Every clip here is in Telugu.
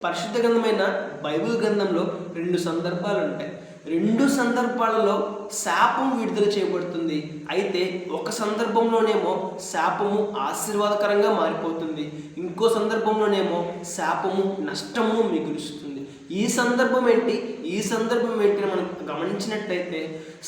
పరిశుద్ధ గ్రంథమైన బైబిల్ గ్రంథంలో 2 సందర్భాలు ఉంటాయి. 2 సందర్భాలలో శాపం విడుదల చేయబడుతుంది. అయితే ఒక సందర్భంలోనేమో శాపము ఆశీర్వాదకరంగా మారిపోతుంది. ఇంకో సందర్భంలోనేమో శాపము నష్టము మిగులుస్తుంది. ఈ సందర్భం ఏంటి అని మనం గమనించినట్లయితే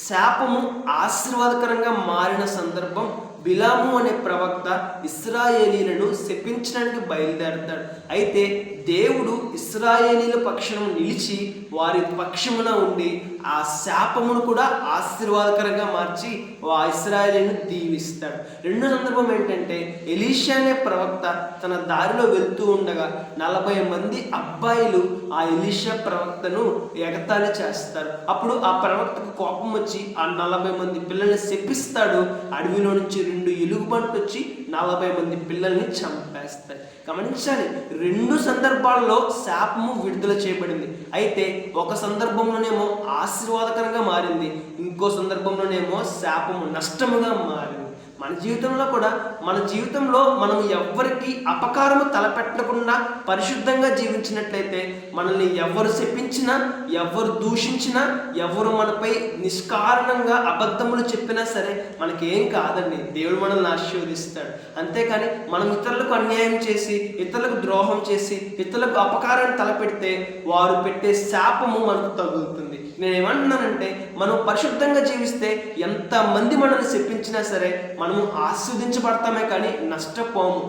శాపము ఆశీర్వాదకరంగా మారిన సందర్భం బిలాము అనే ప్రవక్త ఇశ్రాయేలీలను శపించడానికి బయలుదేరతాడు. అయితే దేవుడు ఇశ్రాయేలీల పక్షమున నిలిచి వారి పక్షమున ఉండి ఆ శాపమును కూడా ఆశీర్వాదకరంగా మార్చి ఆ ఇశ్రాయేలీలను దీవిస్తాడు. రెండో సందర్భం ఏంటంటే ఎలీషా అనే ప్రవక్త తన దారిలో వెళ్తూ ఉండగా 40 మంది అబ్బాయిలు ఆ ఎలీషా ప్రవక్తను ఎగతాళి చేస్తారు. అప్పుడు ఆ ప్రవక్తకు కోపం వచ్చి ఆ 40 మంది పిల్లల్ని శపిస్తాడు. అడవిలో నుంచి 2 ఎలుగుబంట్లు వచ్చి 40 మంది పిల్లల్ని చంపేస్తాయి. గమనించాలి, 2 సందర్భాల్లో శాపము విడుదల చేయబడింది. అయితే ఒక సందర్భంలోనేమో ఆశీర్వాదకరంగా మారింది, ఇంకో సందర్భంలోనేమో శాపము నష్టముగా మారింది. మన జీవితంలో మనం ఎవ్వరికి అపకారము తలపెట్టకుండా పరిశుద్ధంగా జీవించినట్లయితే మనల్ని ఎవరు శపించినా, ఎవరు దూషించినా, ఎవరు మనపై నిష్కారణంగా అబద్ధములు చెప్పినా సరే మనకేం కాదండి. దేవుడు మనల్ని ఆశీర్వదిస్తాడు. అంతేకాని మనం ఇతరులకు అన్యాయం చేసి, ఇతరులకు ద్రోహం చేసి, ఇతరులకు అపకారాన్ని తలపెడితే వారు పెట్టే శాపము మనకు తగులుతుంది. నేనేమంటున్నానంటే మనం పరిశుద్ధంగా జీవిస్తే ఎంతమంది మనల్ని శపించినా సరే మనము ఆస్వాదించబడతామే కానీ నష్టపోము.